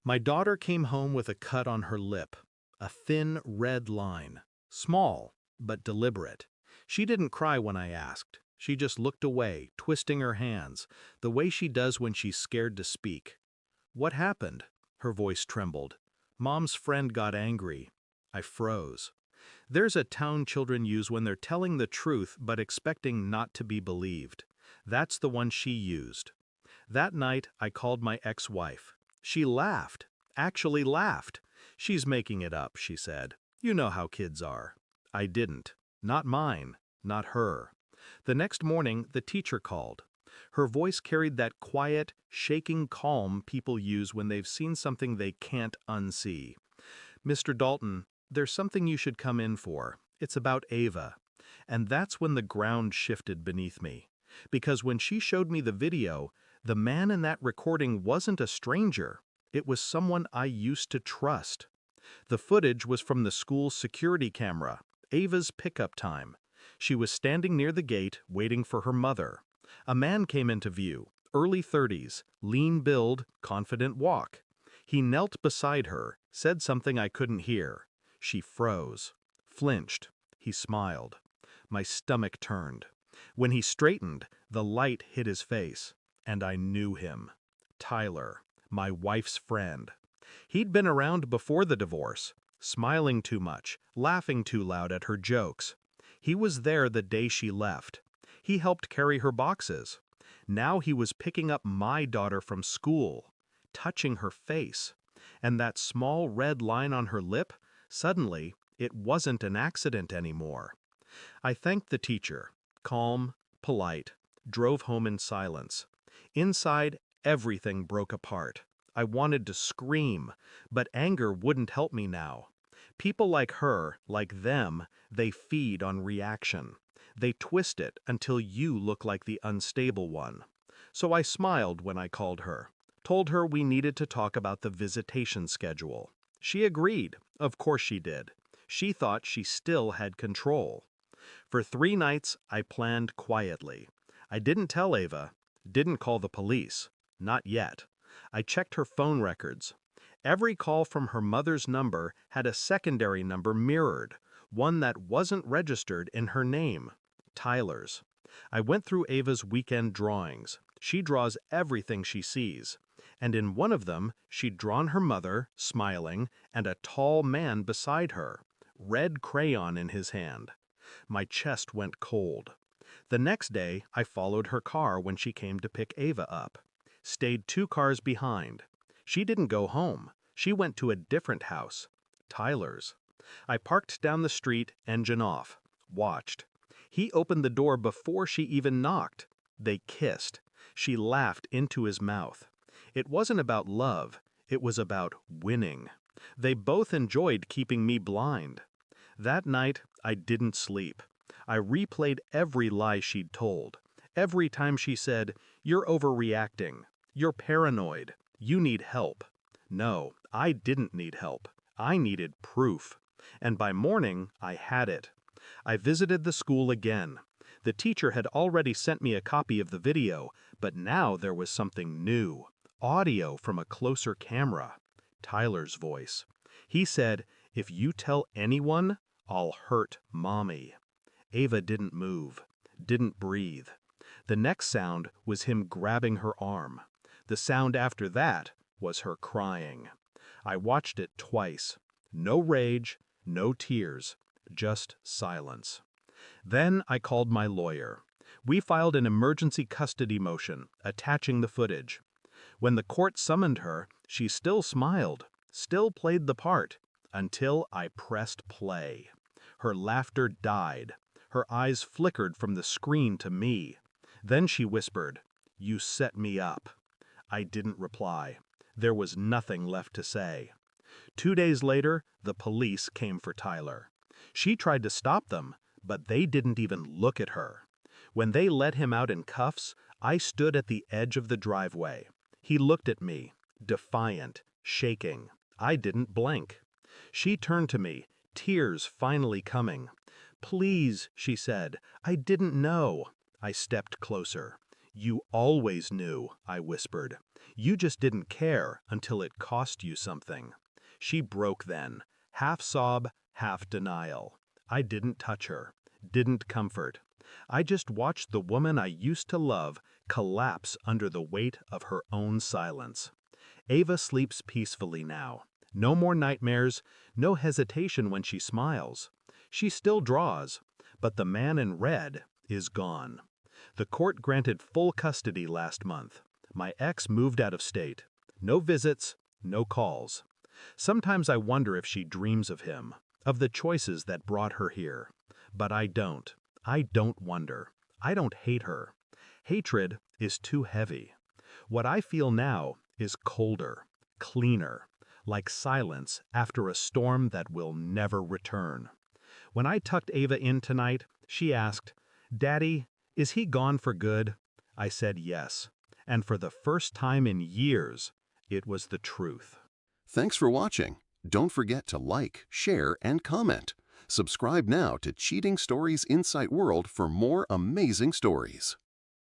My daughter came home with a cut on her lip, a thin red line, small but deliberate. She didn't cry when I asked. She just looked away, twisting her hands, the way she does when she's scared to speak. What happened? Her voice trembled. Mom's friend got angry. I froze. There's a tone children use when they're telling the truth but expecting not to be believed. That's the one she used. That night, I called my ex-wife. She laughed, actually laughed. She's making it up, she said. You know how kids are. I didn't. Not mine, not her. The next morning, the teacher called. Her voice carried that quiet, shaking calm people use when they've seen something they can't unsee. Mr. Dalton, there's something you should come in for. It's about Ava. And that's when the ground shifted beneath me. Because when she showed me the video, the man in that recording wasn't a stranger. It was someone I used to trust. The footage was from the school's security camera, Ava's pickup time. She was standing near the gate, waiting for her mother. A man came into view, early 30s, lean build, confident walk. He knelt beside her, said something I couldn't hear. She froze, flinched. He smiled. My stomach turned. When he straightened, the light hit his face, and I knew him. Tyler, my wife's friend. He'd been around before the divorce, smiling too much, laughing too loud at her jokes. He was there the day she left. He helped carry her boxes. Now he was picking up my daughter from school, touching her face. And that small red line on her lip, suddenly, it wasn't an accident anymore. I thanked the teacher, calm, polite, drove home in silence. Inside, everything broke apart. I wanted to scream, but anger wouldn't help me now. People like her, like them, they feed on reaction. They twist it until you look like the unstable one. So I smiled when I called her, told her we needed to talk about the visitation schedule. She agreed. Of course she did. She thought she still had control. For 3 nights, I planned quietly. I didn't tell Ava, didn't call the police. Not yet. I checked her phone records. Every call from her mother's number had a secondary number mirrored, one that wasn't registered in her name, Tyler's. I went through Ava's weekend drawings. She draws everything she sees. And in one of them, she'd drawn her mother, smiling, and a tall man beside her, red crayon in his hand. My chest went cold. The next day, I followed her car when she came to pick Ava up. Stayed 2 cars behind. She didn't go home. She went to a different house, Tyler's. I parked down the street, engine off, watched. He opened the door before she even knocked. They kissed. She laughed into his mouth. It wasn't about love. It was about winning. They both enjoyed keeping me blind. That night, I didn't sleep. I replayed every lie she'd told. Every time she said, "You're overreacting. You're paranoid. You need help." No, I didn't need help. I needed proof. And by morning, I had it. I visited the school again. The teacher had already sent me a copy of the video, but now there was something new. Audio from a closer camera. Tyler's voice. He said, "If you tell anyone, I'll hurt Mommy." Ava didn't move, didn't breathe. The next sound was him grabbing her arm. The sound after that was her crying. I watched it twice. No rage, no tears, just silence. Then I called my lawyer. We filed an emergency custody motion, attaching the footage. When the court summoned her, she still smiled, still played the part, until I pressed play. Her laughter died. Her eyes flickered from the screen to me. Then she whispered, "You set me up." I didn't reply. There was nothing left to say. 2 days later, the police came for Tyler. She tried to stop them, but they didn't even look at her. When they let him out in cuffs, I stood at the edge of the driveway. He looked at me, defiant, shaking. I didn't blink. She turned to me, tears finally coming. "Please," she said, "I didn't know." I stepped closer. You always knew, I whispered. You just didn't care until it cost you something. She broke then, half sob, half denial. I didn't touch her, didn't comfort. I just watched the woman I used to love collapse under the weight of her own silence. Ava sleeps peacefully now. No more nightmares, no hesitation when she smiles. She still draws, but the man in red is gone. The court granted full custody last month. My ex moved out of state. No visits, no calls. Sometimes I wonder if she dreams of him, of the choices that brought her here. But I don't. I don't wonder. I don't hate her. Hatred is too heavy. What I feel now is colder, cleaner, like silence after a storm that will never return. When I tucked Ava in tonight, she asked, "Daddy, is he gone for good?" I said yes. And for the first time in years, it was the truth. Thanks for watching. Don't forget to like, share, and comment. Subscribe now to Cheating Stories Insight World for more amazing stories.